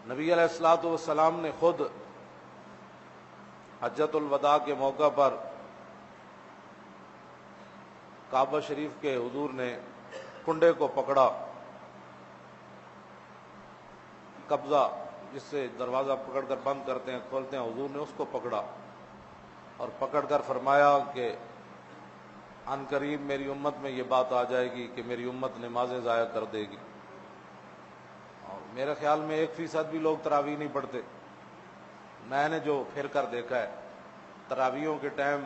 نبی علیہ الصلوۃ والسلام نے خود حجۃ الوداع کے موقع پر کعبہ شریف کے حضور نے کنڈے کو پکڑا، قبضہ جس سے دروازہ پکڑ کر بند کرتے ہیں کھولتے ہیں، حضور نے اس کو پکڑا اور پکڑ کر فرمایا کہ عن قریب میری امت میں یہ بات آ جائے گی کہ میری امت نمازیں ضائع کر دے گی۔ اور میرے خیال میں 1% بھی لوگ تراویح نہیں پڑھتے۔ میں نے جو پھر کر دیکھا ہے تراویحوں کے ٹائم،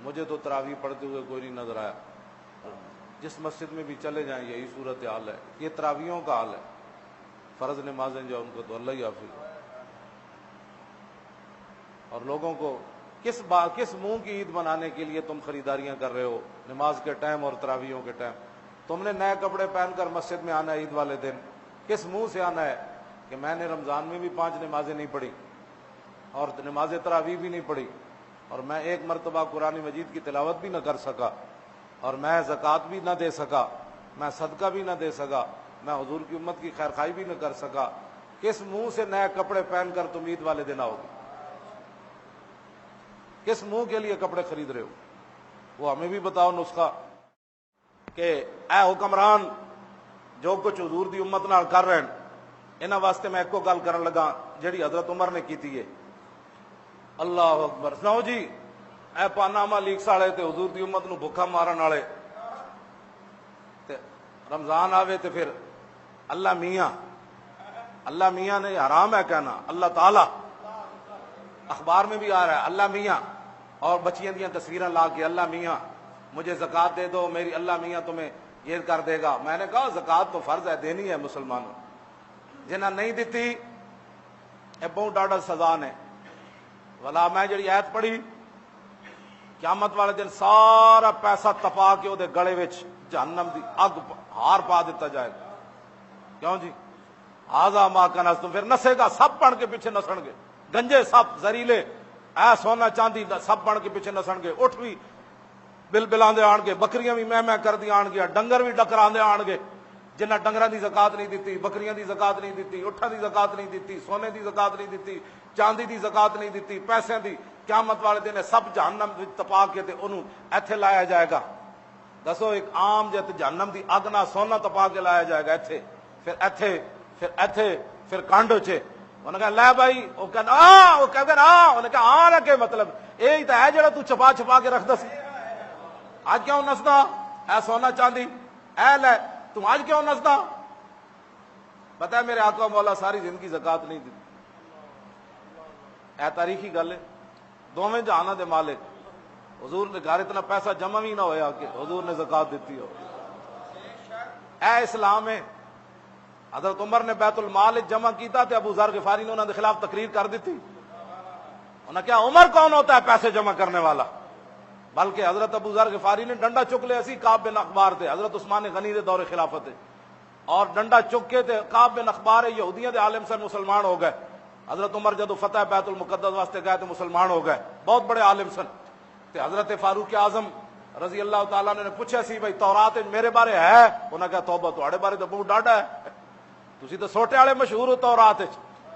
مجھے تو تراویح پڑھتے ہوئے کوئی نہیں نظر آیا۔ جس مسجد میں بھی چلے جائیں یہی صورتحال ہے، یہ تراویحوں کا حال ہے۔ فرض نمازیں جو ان کو تو اللہ ہی حافظ۔ اور لوگوں کو کس منہ کی عید منانے کے لیے تم خریداریاں کر رہے ہو نماز کے ٹائم اور تراویحوں کے ٹائم؟ تم نے نئے کپڑے پہن کر مسجد میں آنا ہے عید والے دن، کس منہ سے آنا ہے کہ میں نے رمضان میں بھی 5 نمازیں نہیں پڑھی اور نماز تراویح بھی نہیں پڑھی، اور میں ایک مرتبہ قرآن مجید کی تلاوت بھی نہ کر سکا، اور میں زکوٰۃ بھی نہ دے سکا، میں صدقہ بھی نہ دے سکا، میں حضور کی امت کی خیر خواہی بھی نہ کر سکا۔ کس منہ سے نئے کپڑے پہن کر تم عید والے دن آؤ گے؟ کس منہ کے لیے کپڑے خرید رہے ہو؟ وہ ہمیں بھی بتاؤ نسخہ کہ اے حکمران جو کچھ حضور دی امت نال کر رہے ہیں انہاں واسطے میں ایک کو گل کرن لگا جڑی حضرت عمر نے کیتی ہے۔ اللہ اکبر، سناؤ جی، اے پاناما لیکس والے تے حضور دی امت نو بھوکا مارن والے، تے رمضان آوے تے پھر اللہ میاں نے حرام ہے کہنا، اللہ تعالی اخبار میں بھی آ رہا ہے اللہ میاں، اور بچیاں دیاں تصویراں لا کے اللہ میاں مجھے زکوٰۃ دے دو، میری اللہ میاں تمہیں یہ کر دے گا۔ میں نے کہا زکوٰۃ تو فرض ہے، دینی ہے مسلمانوں، جنہاں نہیں دیتی اے بہت ڈاڈا سزا نے۔ ولا میں جڑی آیت پڑھی قیامت والے دن سارا پیسہ تپا کے وہ گلے وچ جہنم دی اگ ہار پا دیتا جائے گا۔ کیوں جی؟ آزا ماں کا نس، پھر نسے گا، سب بن کے پیچھے نسن گے، گنجے سب زریلے اے سونا چاندی سب بن کے پیچھے نسن گے، اٹھ بھی بل بلاندے آن گے، بکریاں بھی میں کر دی آن گیا، ڈنگر بھی ڈکراندے آن گے، جنہ ڈنگراں دی زکوٰۃ نہیں دیتی، بکریاں دی زکوٰۃ نہیں دیتی، اٹھاں دی زکوٰۃ نہیں دیتی، سونے دی زکوٰۃ نہیں دیتی، چاندی دی زکوٰۃ نہیں دیتی، پیسے دی، قیامت والے دن سب جہنم وچ تپا کے تے انہوں ایتھے لایا جائے گا۔ دسو ایک عام جت جہنم دی اگ نہ سونا تپا کے لایا جائے گا ایتھے، پھر کانڈ چے انہوں نے کہا لے بھائی، وہ کہنا انہوں نے کہا آ رکھے، مطلب یہی تو ہے جڑا تو چھپا کے رکھ دس، آج کیوں نسدا اے سونا چاندی اے لے، تم آج کیوں نسدا؟ پتہ ہے میرے آقا مولا ساری زندگی زکوٰۃ نہیں دی، اے تاریخی گل ہے، دوویں جہاناں دے مالک، حضور نے گھر اتنا پیسہ جمع بھی نہ ہویا کہ حضور نے زکوٰۃ دیتی ہو۔ اے اسلام ہے، حضرت عمر نے بیت المال جمع کیتا تے ابو ذر غفاری نے انہوں نے خلاف تقریر کر دیتی، انہوں نے کیا عمر کون ہوتا ہے پیسے جمع کرنے والا؟ بلکہ حضرت ابو ذر غفاری نے ڈنڈا چک لے، اسی کعب بن اخبار تھے حضرت عثمان غنی دے دور خلافت ہے، اور ڈنڈا چک کے تے کعب بن اخبار یہودیاں دے عالم سن مسلمان ہو گئے۔ حضرت عمر جدو فتح بیت المقدس واسطے گئے تو مسلمان ہو گئے، بہت بڑے عالم سن۔ تے حضرت فاروق اعظم رضی اللہ تعالیٰ نے پوچھا سی بھائی تورات میرے بارے ہے؟ انہوں نے کہا توبہ تہاڈے بارے تو بہت ڈاڈا ہے، تسی تو سوٹے والے مشہور ہو، تورات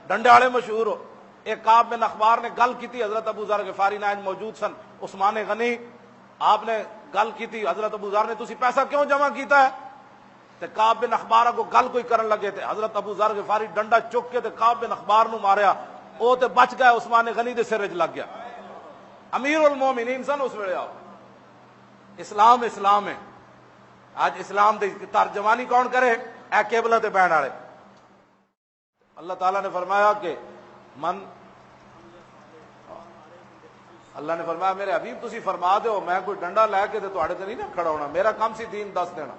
ڈنڈے والے مشہور ہو۔ ایک کعب بن اخبار نے گل کی تھی، حضرت ابو ذر غفاری نے موجود سن، عثمان غنی آپ نے گل کی تھی، حضرت ابو ذر نے تسی پیسہ کیوں جمع کیتا ہے؟ تے کعب بن اخبار کو گل کوئی کرن لگے تھے، حضرت ابو ذر غفاری ڈنڈا چک کے تے کعب بن اخبار نو ماریا، وہ تے بچ گئے، عثمان غنی دے سر وچ لگ گیا۔ امیر المومنین سن اس ویلے۔ آپ اسلام ہے، آج اسلام دی ترجمانی کون کرے؟ اے کیبلہ تے بہن والے۔ اللہ تعالیٰ نے فرمایا کہ اللہ نے فرمایا میرے حبیب تسی فرما دو، میں کوئی ڈنڈا لے کے تواڈے تے نہیں نہ کھڑا ہونا، میرا کام سی دین دس دینا۔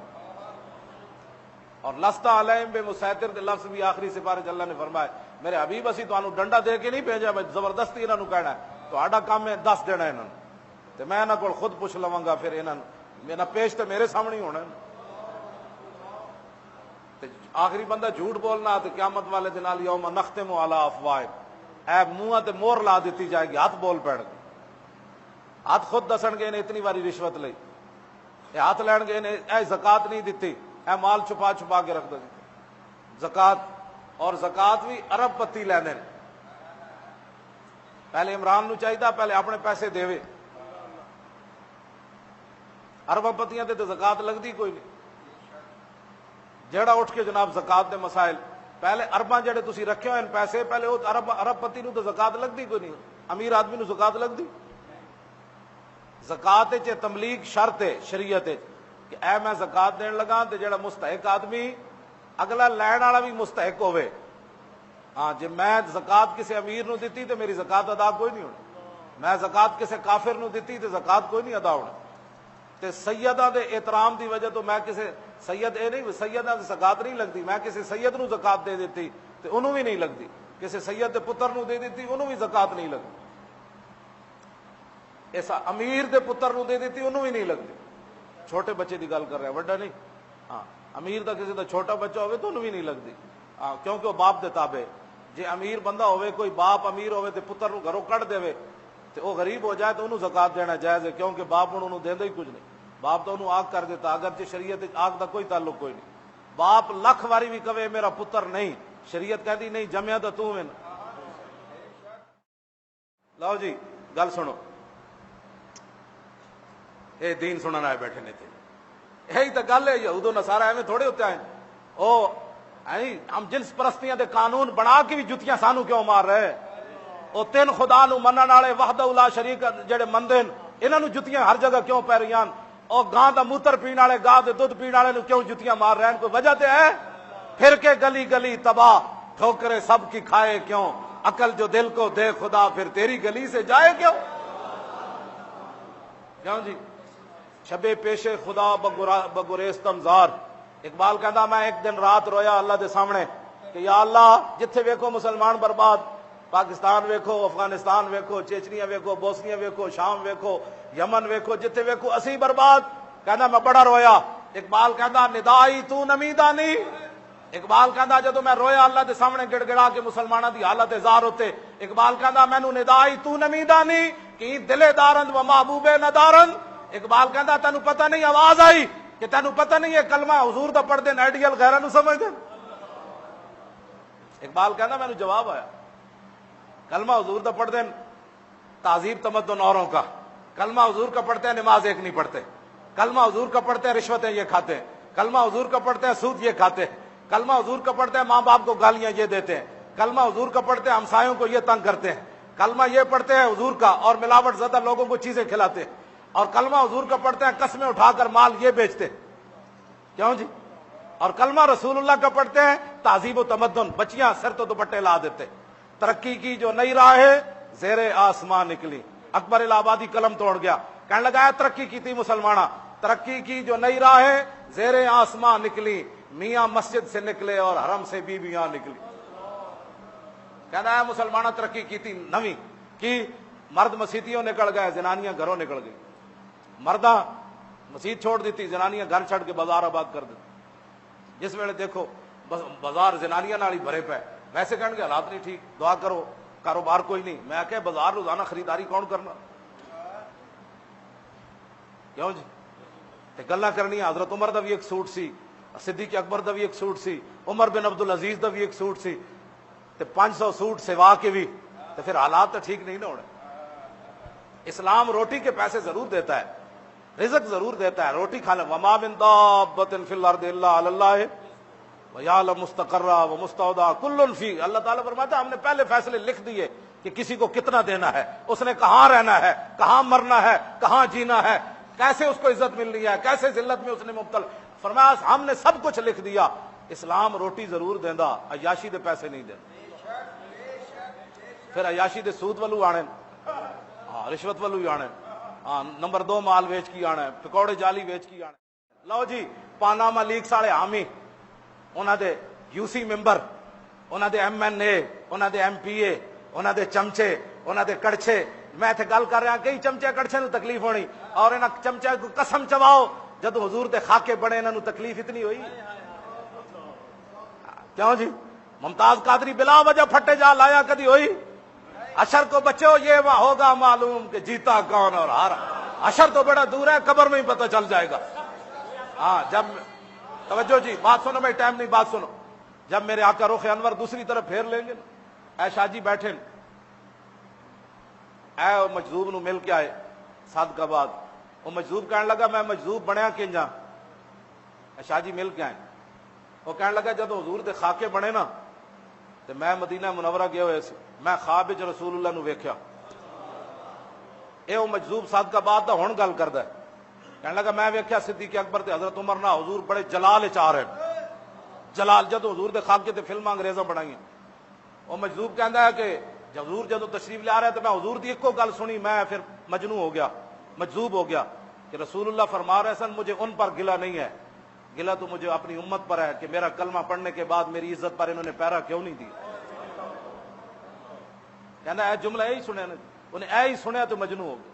اور لستا علیہم بے مسیطر دے لفظ بھی آخری سپارے اللہ نے فرمایا میرے حبیب اسی تانوں ڈنڈا دے کے نہیں بھیجا، میں زبردستی انہاں نوں کہنا ہے تہاڈا کام ہے دس دینا انہاں نوں، تے میں انہاں کول خود پوچھ لواں گا، پھر انہاں میرا پیش تے میرے سامنے ہی ہونا ہے۔ آخری بندہ جھوٹ بولنا تو قیامت والے دن یوم نختم علی افواہہم، اے منہ تے مور لا دیتی جائے گی، ہاتھ بول پڑ گے، ہاتھ خود دسن گے انہیں اتنی باری رشوت لئی، اے ہاتھ لین گے انہیں اے زکوٰۃ نہیں دیتی، اے مال چھپا کے رکھ دے زکوٰۃ، اور زکات بھی ارب پتی لیندے نے. پہلے عمران نو چاہیے پہلے اپنے پیسے دے. ارباں پتیاں تے زکات لگتی کوئی نہیں. جیڑا اٹھ کے جناب زکات دے مسائل پہلے ارباں جڑے تسی رکھے ہوئے پیسے پہلے وہ ارب پتی نو تو زکات لگتی کوئی نہیں. امیر آدمی نو زکات لگتی. زکات چ تملیغ شرط ہے شریعت کہ اے میں زکات دین لگا تے جڑا مستحق آدمی اگلا لین والا بھی مستحق ہوئے. ہاں جی میں زکات کسی امیر نو دیتی تے میری زکات ادا کوئی نہیں ہونی. میں زکات کسی کافر نو دیتی تے زکات کوئی نہیں ادا ہونا. تے سیدہ دے احترام دی وجہ تو میں کسی سید اے نہیں سیدہ دے زکات نہیں لگتی. میں کسی سید نو زکات دے دیتی تے انہوں بھی نہیں لگتی. کسی سید دے پتر نو دے دیتی انہوں بھی زکات نہیں لگتی. ایسا امیر دے پتر نو دے دیتی انہوں بھی نہیں لگتی. چھوٹے بچے دی گل کر رہے ہیں وڈا نہیں. ہاں امیر دا کسی دا چھوٹا بچہ ہوئے تو انہوں بھی نہیں لگتی. ہاں کیونکہ وہ باپ دے تابع. جے امیر بندہ ہوئے کوئی باپ امیر ہوئے تے پتر نو گھروں کٹ دے تے وہ غریب ہو جائے تو انہوں زکات دینا جائز ہے کیونکہ باپ انہوں دیندا ہی کچھ نہیں. باپ تو انہوں آگ کر دیتا. اگرچہ شریعت آگ دا کوئی تعلق کوئی نہیں. باپ لکھ واری بھی کہے میرا پتر نہیں شریعت کہتی نہیں جمیا تو تو میں. لو جی گل سنو اے دین سننا آئے بیٹھے نے تھے. یہی تو گل ہے. یہود و نصارا ایویں تھوڑے ہوتے ہیں او ہم جنس پرستیاں دے قانون بنا کے بھی جتیاں سانو کیوں مار رہے. او تین خدا نو منن والے وحدہ لا شریک جڑے مندے انہاں نو جتیاں ہر جگہ کیوں پی رہی ہیں. اور گاں دا موتر پین والے گاں دے دودھ پین والے نو کیوں جتیاں مار رہے ہیں. کوئی وجہ تے ہے؟ پھر کے گلی گلی تباہ ٹھوکرے سب کی کھائے کیوں. عقل جو دل کو دے خدا پھر تیری گلی سے جائے کیوں. کیوں جی شبے پیشے خدا بگریستم زار. اقبال کہتا میں ایک دن رات رویا اللہ دے سامنے کہ یا اللہ جتھے ویکھو مسلمان برباد. پاکستان ویکھو افغانستان ویکھو چیچنیا ویکھو بوسنیا ویکھو شام ویکھو یمن ویکھو جتھے ویکھو اسی برباد. کہنا میں بڑا رویا. اقبال کہتا ندائی تو نمیدانی. اقبال کہتا جدو میں رویا اللہ دے سامنے گڑ گڑا کے مسلمانہ دی حالت ظاہر ہوتے. اقبال کہتا مینو ندائی تو نمیدانی کہ دلے دارند و محبوب ندارند. اقبال کہتا تینو پتہ نہیں آواز آئی کہ تینو پتہ نہیں ہے کلمہ حضور دا پڑھ دین آئیڈیل غیرہ نو سمجھ دین. اقبال کہتا مینو جواب آیا کلمہ حضور دا پڑھ دین تعذیب تمدن اوروں کا. کلمہ حضور کا پڑھتے ہیں نماز ایک نہیں پڑھتے. کلمہ حضور کا پڑھتے ہیں رشوتیں یہ کھاتے ہیں. کلمہ حضور کا پڑھتے ہیں سود یہ کھاتے ہیں. کلمہ حضور کا پڑھتے ہیں ماں باپ کو گالیاں یہ دیتے ہیں. کلمہ حضور کا پڑھتے ہیں ہمسایوں کو یہ تنگ کرتے ہیں. کلمہ یہ پڑھتے ہیں حضور کا اور ملاوٹ زدہ لوگوں کو چیزیں کھلاتے ہیں. اور کلمہ حضور کا پڑھتے ہیں قسمیں اٹھا کر مال یہ بیچتے. کیوں جی. اور کلمہ رسول اللہ کا پڑھتے ہیں تعذیب و تمدن بچیاں سر تو دوپٹے لا دیتے. ترقی کی جو نئی راہ ہے زیر آسمان نکلی. اکبر الہ آبادی قلم توڑ گیا کہنے لگا ہے ترقی کی تھی مسلمانہ. ترقی کی جو نئی راہ ہے زیر آسمان نکلی. میاں مسجد سے نکلے اور حرم سے بیویاں نکلی. کہنا ہے مسلمانہ ترقی کی تھی نویں کی. مرد مسیتیوں نکل گئے زنانیاں گھروں نکل گئی. مردہ مسجد چھوڑ دیتی زنانیاں گھر چھڑ کے بازار آباد کر دیتی. جس ویلے دیکھو بازار زنانیاں نال ہی بھرے پے. ویسے کہنے کے حالات نہیں ٹھیک دعا کرو کاروبار کوئی نہیں. میں کہ بازار روزانہ خریداری کون کرنا. کیوں جی گلا کرنی. حضرت عمر دا بھی ایک سوٹ سی صدیق اکبر دا بھی ایک سوٹ سی عمر بن عبد العزیز دا بھی ایک سوٹ سی تے 500 سوٹ سوا کے بھی تو پھر حالات تو ٹھیک نہیں نہ ہونے. اسلام روٹی کے پیسے ضرور دیتا ہے رزق ضرور دیتا ہے روٹی کھانے. وما من دابۃ فی الارض الا علی اللہ ویعلم مستقرها ومستودعها کل فی. اللہ تعالیٰ فرماتا ہے ہم نے پہلے فیصلے لکھ دیے کہ کسی کو کتنا دینا ہے اس نے کہاں رہنا ہے کہاں مرنا ہے کہاں جینا ہے کیسے اس کو عزت ملنی ہے کیسے ذلت میں اس نے مبتلا. فرمایا ہم نے سب کچھ لکھ دیا. اسلام روٹی ضرور دیندا عیاشی دے پیسے نہیں دیندا. پھر عیاشی دے سود والو آنے رشوت والو ہی آنے. نمبر 2 مال ویچ کی آنا ہے پکوڑے جالی ویچ کی آنا. لو جی پاناما لیکس والے حامی انہاں دے یو سی ممبر انہاں دے ایم این اے انہاں دے ایم پی اے انہاں دے چمچے انہاں دے کڑچے. میں اتنے گل کر رہا کئی چمچے کڑچے نو تکلیف ہونی اور انہاں چمچے کو قسم چواؤ جدو حضور دے خاکے بنے انہاں نو تکلیف اتنی ہوئی. کیوں جی ممتاز قادری بلا وجہ پھٹے جا لایا کدی ہوئی. اشر کو بچو یہ ہوگا معلوم کہ جیتا کون اور ہارا. اشر تو بڑا دور ہے قبر میں ہی پتہ چل جائے گا. ہاں جب توجہ جی بات سنو بھائی ٹائم نہیں بات سنو. جب میرے آقا رخ انور دوسری طرف پھیر لیں گے نا، اے شاہ جی بیٹھے اے مجذوب نو مل کے آئے صدقہ بعد، وہ مجذوب کہنے لگا میں مجذوب بنیا کنجا، اے شاہ جی مل کے آئے، وہ کہنے لگا جب حضور دے خاکے بنے نا تو میں مدینہ منورہ گیا ہوئے سی، میں خواب وچ رسول اللہ نو ویکھیا، اے وہ مجذوب صدقہ بعد دا ہن گل کردا ہے، کہنے لگا میں ویکھیا صدیق اکبر تے حضرت عمر نا حضور بڑے جلال وچ آ رہے ہیں، جلال جدو حضور دے خاکے تے فلماں انگریزاں بنائیاں، وہ مجذوب کہندا ہے کہ جب حضور جدو تشریف لے آ رہا ہے تو میں حضور دی ایکو گل سنی، میں پھر مجنون ہو گیا، مجذوب ہو گیا کہ رسول اللہ فرما رہے سن مجھے ان پر گلہ نہیں ہے، گلہ تو مجھے اپنی امت پر ہے کہ میرا کلمہ پڑھنے کے بعد میری عزت پر انہوں نے پیرا کیوں نہیں دیا، کہنا اے جملہ یہی سنیا نے، انہیں اے ہی سنیا تو مجنون ہو گیا،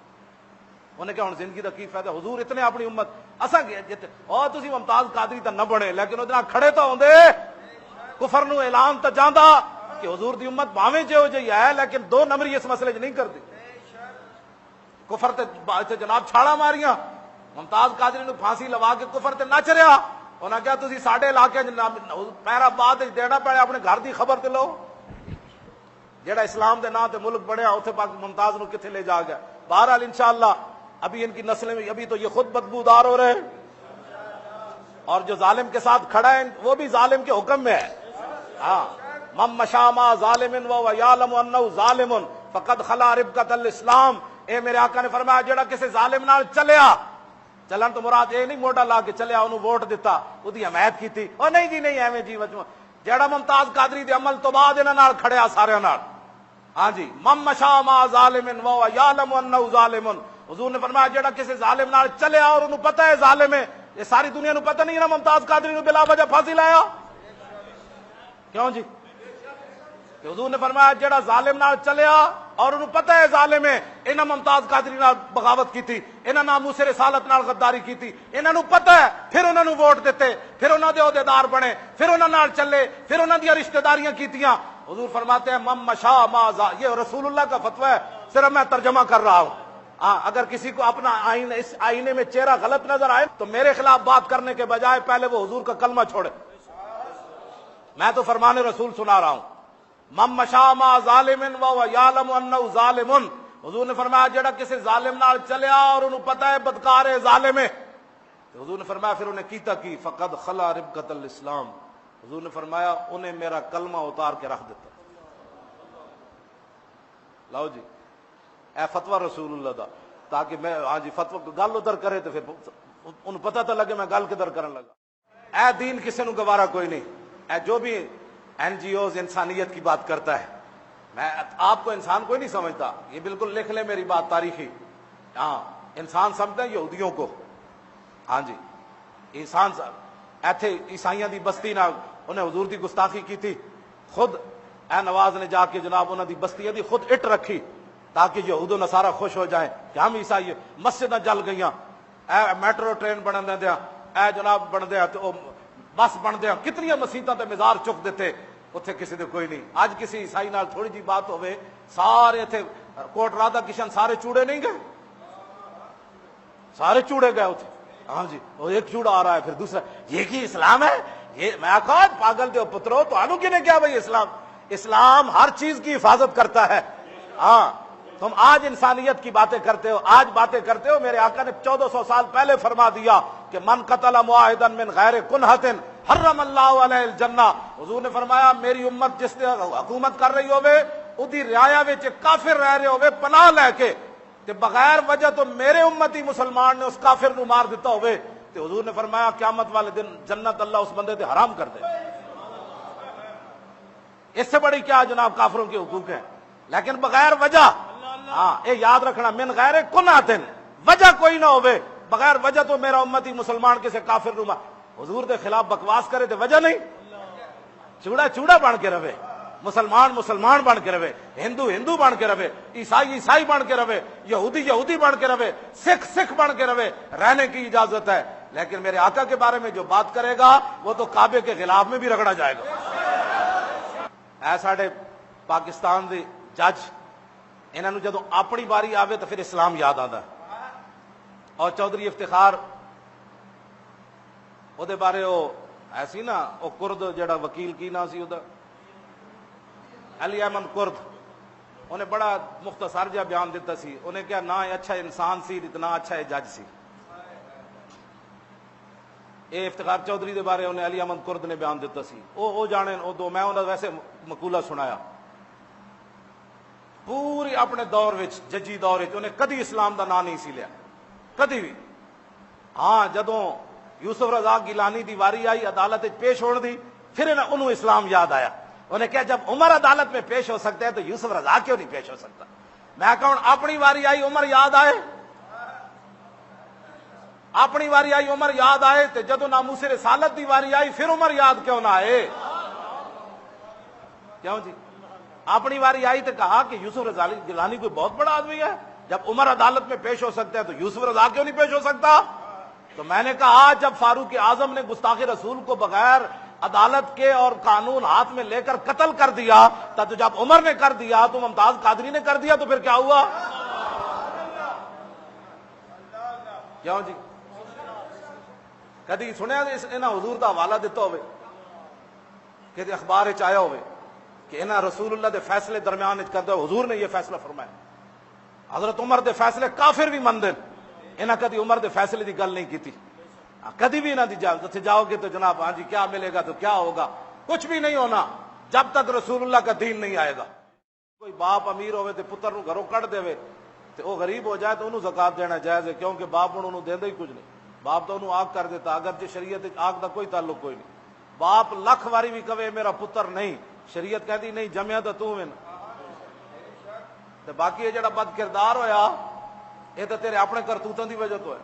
انہیں کہا ہن زندگی دا کی فائدہ، حضور اتنے اپنی امت اساں اور تسی ممتاز قادری تا نہ بنے لیکن ادھر کھڑے تو ہوندے کفر نو اعلان تا جاندا کہ حضور دی امت بھاویں جو جی ہے لیکن دو نمبری اس مسئلے چ نہیں کرتی، کفر تے جناب چھاڑا ماریاں، ممتاز قادری نو پھانسی لوا کے کفر تے نچ رہا، انہاں کہا تسی ساڈے علاقے پہرا بعد دینا پڑے، اپنے گھر دی خبر تے لو، جیڑا اسلام دے نام تے ملک بڑھیا اوتھے پاک ممتاز نو کتھے لے جا گیا، بہرحال انشاءاللہ ابھی ان کی نسلیں میں ابھی تو یہ خود بدبودار ہو رہے ہیں، اور جو ظالم کے ساتھ کھڑا ہے وہ بھی ظالم کے حکم میں ہے، ہاں من مشى مع ظالم وهو يعلم انه ظالم فقد خلا ربقة الاسلام، اے میرے آقا نے فرمایا جڑا کسی ظالم نال چلیا، چلن تو مراد یہ نہیں موٹا لا کے چلیا انہوں ووٹ دیتا اودی حمایت کیتی، او نہیں جی نہیں ایویں جی وجہ جڑا ممتاز قادری دے عمل تو بعد انہاں نال کھڑیا سارے نال، ہاں جی من مشى مع ظالم وهو يعلم انه ظالم، حضور نے فرمایا جڑا کسی ظالم نال چلیا اور انہوں پتہ ہے ظالم ہے، یہ ساری دنیا نو پتہ نہیں ہے نا ممتاز قادری نو بلا وجہ پھانسی لایا، کیوں جی؟ کہ حضور نے فرمایا جڑا ظالم نال چلیا اور انہوں پتہ ہے ظالم ہے، انہاں ممتاز قادری نال بغاوت کیتی، انہاں ناموس رسالت نال غداری کیتی، انہاں نو پتہ ہے، پھر انہاں نو ووٹ دیتے، پھر انہاں دے عہدیدار بنے، پھر انہاں نال چلے، پھر انہاں دی رشتہ داریاں کیتیاں، حضور فرماتے ہیں من مشى مع ظالم، یہ رسول اللہ کا فتویٰ ہے، صرف میں ترجمہ کر رہا ہوں، اگر کسی کو اپنا آئینہ اس آئینے میں چہرہ غلط نظر آئے تو میرے خلاف بات کرنے کے بجائے پہلے وہ حضور کا کلمہ چھوڑے، میں تو فرمان رسول سنا رہا ہوں، من مشى مع ظالم وهو يعلم انه ظالم، حضور نے فرمایا جڑا کسی ظالم نال چلیا اور انہوں پتہ ہے بدکار ہے ظالم ہے، تو حضور نے فرمایا پھر انہیں کیتا کی فقد خلا ربقة الاسلام، حضور نے فرمایا انہیں میرا کلمہ اتار کے رکھ دیتا، لاؤ جی اے فتویٰ رسول اللہ دا، تاکہ میں ہاں جی فتویٰ گل ادھر کرے تو پھر انہوں پتہ تو لگے میں گل کدھر کرن لگا، اے دین کسی نو گوارا کوئی نہیں، اے جو بھی این جی اوز انسانیت کی بات کرتا ہے، میں آپ کو انسان کوئی نہیں سمجھتا، یہ بالکل لکھ لیں میری بات تاریخی، ہاں انسان سمجھتے ہیں یہودیوں کو، ہاں جی انسان ایتھے عیسائیاں دی بستی نہ انہیں حضور دی گستاخی کی تھی، خود اے نواز نے جا کے جناب انہوں دی بستیاں دی خود اٹ رکھی تاکہ یہود و نصارہ خوش ہو جائیں کہ ہم عیسائی، مسجداں جل گئیاں، اے میٹرو ٹرین بن دیا، اے جناب بن دیا تو بس بن دیا، کتنی مسیتاں تے مزار چک دیتے، اتنے کسی دے کوئی نہیں، اج کسی عیسائی نال تھوڑی جی بات ہوئے سارے اتنے کوٹ رادا کشن سارے چوڑے نہیں گئے، سارے چوڑے گئے اتنے، ہاں جی وہ ایک چوڑا آ رہا ہے پھر دوسرا، یہ کی اسلام ہے، یہ میں کہا پاگل دے پترو تو آنو کی نے کیا بھائی اسلام، اسلام ہر چیز کی حفاظت کرتا ہے، ہاں تم آج انسانیت کی باتیں کرتے ہو، آج باتیں کرتے ہو، میرے آقا نے 1400 سال پہلے فرما دیا کہ من قتل معاہدا من غیر کنہۃ حرم اللہ علیہ الجنہ، حضور نے فرمایا میری امت جس نے حکومت کر رہی ہوئے ادھی رعایا وچ کافر رہ رہے ہوئے پناہ لے کے تے بغیر وجہ تو میرے امتی مسلمان نے اس کافر نو مار دیتا ہوئے تے حضور نے فرمایا قیامت والے دن جنت اللہ اس بندے تے حرام کر دے، اس سے بڑی کیا جناب کافروں کے حقوق ہیں، لیکن بغیر وجہ، ہاں یہ یاد رکھنا من غیر کنہۃ، وجہ کوئی نہ ہوئے، بغیر وجہ تو میرا امتی مسلمان کسی کافر نو حضور دے خلاف بکواس کرے تے وجہ نہیں، چوڑا چوڑا بن کے رہے، مسلمان مسلمان بن کے رہے، ہندو ہندو بن کے رہے، عیسائی عیسائی بن کے رہے، یہودی یہودی بن کے رہے، سکھ سکھ بن کے رہے، رہنے کی اجازت ہے، لیکن میرے آقا کے بارے میں جو بات کرے گا وہ تو کعبے کے خلاف میں بھی رگڑا جائے گا۔ اے ساڈے پاکستان دے جج انہاں نو جدوں اپنی باری آوے تو پھر اسلام یاد آندا ہے، اور چودھری افتخار وہ دے بارے وہ ایسی نا وہ کرد جڑا وکیل کی نا سی ادا علی احمد کرد، انہیں بڑا مختصر جہا بیان دیتا سی، انہیں کیا نہ اچھا انسان سی اتنا اچھا جج سی. اے افتخار چودھری دے بارے انہیں علی احمد کرد نے بیان دیتا سی، او جانے او دو میں انہوں نے ویسے مقولہ سنایا. پوری اپنے دور وچ ججی دور وچ انہیں کدی اسلام دا نام نہیں سی لیا کدی بھی. ہاں جدوں یوسف رضا گیلانی دی واری آئی عدالت پیش ہونے دی، پھر انہوں اسلام یاد آیا. انہیں کہا جب عمر عدالت میں پیش ہو سکتے ہیں تو یوسف رضا کیوں نہیں پیش ہو سکتا؟ میں کہوں اپنی واری آئی عمر یاد آئے، اپنی واری آئی عمر یاد آئے تو جدو ناموس رسالت دی واری آئی پھر عمر یاد کیوں نہ آئے؟ کیوں جی؟ اپنی واری آئی تو کہا کہ یوسف رضا گیلانی کوئی بہت بڑا آدمی ہے، جب عمر عدالت میں پیش ہو سکتے ہیں تو یوسف رضا کیوں نہیں پیش ہو سکتا؟ تو میں نے کہا جب فاروق اعظم نے گستاخی رسول کو بغیر عدالت کے اور قانون ہاتھ میں لے کر قتل کر دیا تو جب عمر نے کر دیا تو ممتاز قادری نے کر دیا تو پھر کیا ہوا؟ کیوں جی؟ کدی سنیا انہاں حضور دا حوالہ دیتا ہوئے کہ اخبار آیا ہوئے کہ انہاں رسول اللہ دے فیصلے درمیان کردے حضور نے یہ فیصلہ فرمایا؟ حضرت عمر دے فیصلے کافر بھی مندن، انہاں کدی عمر دے فیصلے دی گل نہیں کی. کدی بھی نہ دی جاؤ گے تو جناب ہاں جی کیا ملے گا تو کیا ہوگا؟ کچھ بھی نہیں ہونا جب تک رسول اللہ کا دین نہیں آئے گا. کوئی باپ امیر ہوئے تو پتر نو گھروں کٹ دے تو وہ غریب ہو جائے تو انہوں زکات دینا جائز ہے، کیونکہ باپ انہوں دیندا ہی کچھ نہیں. باپ تو انہوں آگ کر دیتا، اگرچہ شریعت آگ دا کوئی تعلق کوئی نہیں. باپ لکھ واری بھی کہے میرا پتر نہیں، شریعت کہتی نہیں جمیا تو میں باقی یہ جڑا بد کردار ہویا یہ تو تیرے اپنے کرتوتوں دی وجہ تو ہے.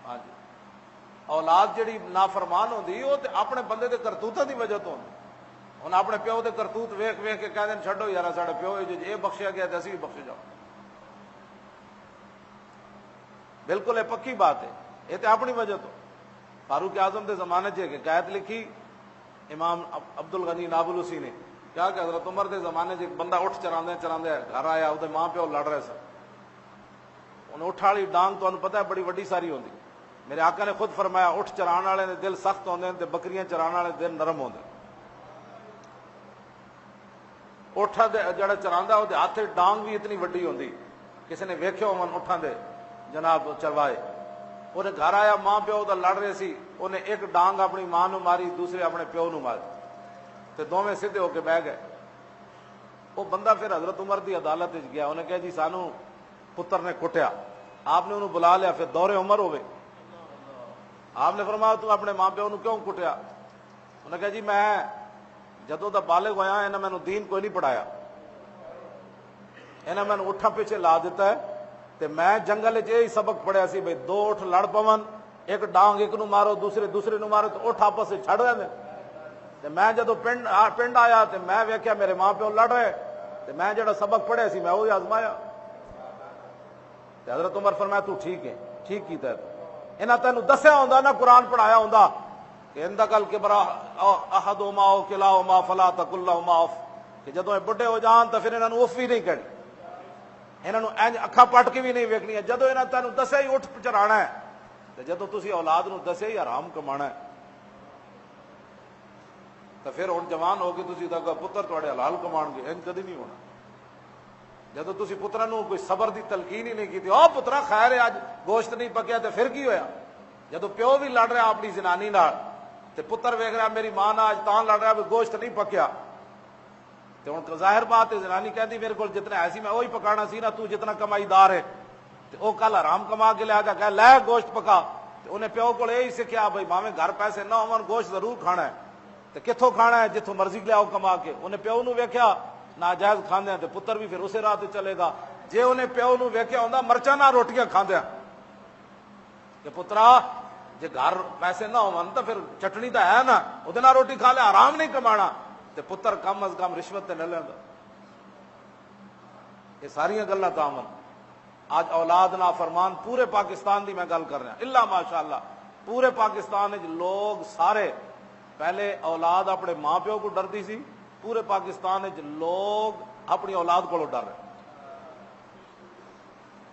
ہاں جی اولاد جڑی نافرمان ہوندی وہ اپنے بندے دے کرتوتوں دی وجہ تو ہوندی. ہن اپنے پیو دے کرتوت ویکھ ویکھ کے کہندے چھڈو یار ساڈے پیو یہ بخشیا گیا تے اسی بھی بخشے جاؤ. بالکل یہ پکی بات ہے، یہ تو اپنی وجہ تو. فاروق اعظم کے زمانے ایک قید لکھی امام عبد الغنی نابلسی نے، کیا کہ حضرت عمر کے زمانے ایک بندہ اٹھ چراندے چراندے گھر آیا، وہ ماں پیو لڑ رہے سن. انہیں اٹھ والی ڈانگ تو پتہ ہے بڑی وڈی ساری ہوندی. میرے آقا نے خود فرمایا اٹھ چران والے دے دل سخت ہوندے ہیں تے بکریاں چران والے دل نرم ہوندے. اٹھ جڑا چراندا وہ ہاتھ ڈانگ بھی اتنی وڈی ہوندی، کسی نے ویکھیا ہون اٹھاں دے جناب چروائے. انہیں گھر آیا ماں پیو دا لڑ رہے سی، انہیں ایک ڈانگ اپنی ماں نو ماری دوسرے اپنے پیو نو ماری تے دونوں سیدھے ہو کے بہ گئے. وہ بندہ پھر حضرت عمر دی عدالت گیا، انہیں کہا جی سانو پتر نے کٹیا. آپ نے انہوں بلا لیا، پھر دور عمر ہوئے. آپ نے فرمایا تو اپنے ماں پیو نو کیوں کٹیا؟ انہیں کہا جی میں جدوں دا بالغ ہویا انہیں مینوں دین کوئی نہیں پڑھایا، انہیں مینوں اٹھا پیچھے لا دیتا ہے تے میں جنگل یہی سبق پڑھیا سی بھئی دو اٹھ لڑ پون، ایک ڈانگ ایک نو مارو دوسرے نو مارو تو اٹھ آپس سے چھڑ رہے تے میں جدوں پنڈ آیا تے میں ویکھیا میرے ماں پیو لڑ رہے تے میں جڑا سبق پڑھیا سی میں وہی آزمایا. تے حضرت عمر فرمایا تو ٹھیک ہے، ٹھیک کیتا ہے. انہاں تینوں دسیا ہوندا نا قرآن پڑھایا ہوندا کہ اندکل کبرا احدہما او کلاہما فلا تقل لہما اف، کہ جدوں یہ بڈھے ہو جان تو پھر انہاں اف بھی نہیں کہنی، انہاں انج اکھاں پٹ کے بھی نہیں ویکھنیاں. جدوں انہاں تینوں دسیا ہی اٹھ چرانا ہے تے جدوں تسی اولاد نو دسیا ہی حرام کمانا ہے تو پھر ہن جوان ہو کے تسی دا پتر تواڈے حلال کمان گے، انج کدی نہیں ہونا. جدو تسی پترا نو کوئی صبر دی تلقین ہی نہیں کی او پترا خیر ہے اج گوشت نہیں پکیا تے پھر کی ہویا؟ جدو پیو بھی لڑ رہا اپنی زنانی نال تے پتر ویکھ رہا میری ماں نال اج تاں لڑ رہا بھی گوشت نہیں پکیا تے ہن ظاہر بات ہے زنانی کہندی میرے کول جتنا ایسی میں وہی پکانا سی نا، تو جتنا کمائی دار ہے تے او کل حرام کما کے لیا گا کہ لے گوشت پکا. تے انہیں پیو کول یہی سکھیا بھائی ماویں گھر پیسے نہ ہون گوشت ضرور کھانا ہے. تے کتھوں کھانا ہے؟ جتھوں مرضی لیاؤ کما کے. انہیں پیو نو ویکھیا ناجائز کھاندے ہیں تے پتر بھی پھر اسے راہ تے چلے گا. جے انہیں پیو نو ویکھیا ہوندا مرچاں نال روٹیاں کھاندے ہیں کہ پترا جے گھر پیسے نہ ہون تو پھر چٹنی تو ہے نا وہ نال روٹی کھا لے، حرام نہیں کمانا. تے پتر کم از کم رشوت تے نہ لیندا. یہ ساریاں گلاں تامن آج اولاد نافرمان پورے پاکستان دی میں گل کر رہا الا ماشاءاللہ پورے پاکستان وچ لوگ سارے پہلے اولاد اپنے ماں پیو کو ڈردی سی، پورے پاکستان وچ لوگ اپنی اولاد کو ڈر رہے.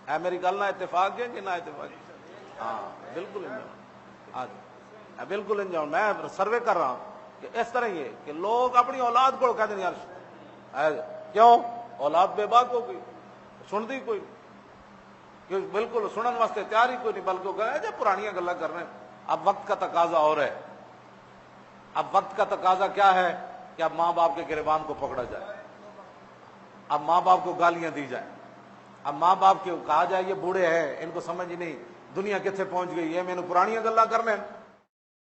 اے میری گل نہ اتفاق ہے کہ نہ اتفاق؟ ہاں بالکل. بالکل انجام میں سروے کر رہا ہوں کہ اس طرح یہ کہ لوگ اپنی اولاد کو کہتے ہیں یار کیوں اولاد بے باک ہو گئی سنتی کوئی کہ بالکل سنن واسطے تیار ہی کوئی نہیں بلکہ گئے جب پرانیاں گلا کر رہے ہیں. اب وقت کا تقاضا اور ہے. اب وقت کا تقاضا کیا ہے کہ اب ماں باپ کے گریبان کو پکڑا جائے, اب ماں باپ کو گالیاں دی جائیں, اب ماں باپ کو کہا جائے یہ بوڑھے ہیں ان کو سمجھ نہیں دنیا کتنے پہنچ گئی ہے, میں نے پرانیاں گلا کرنے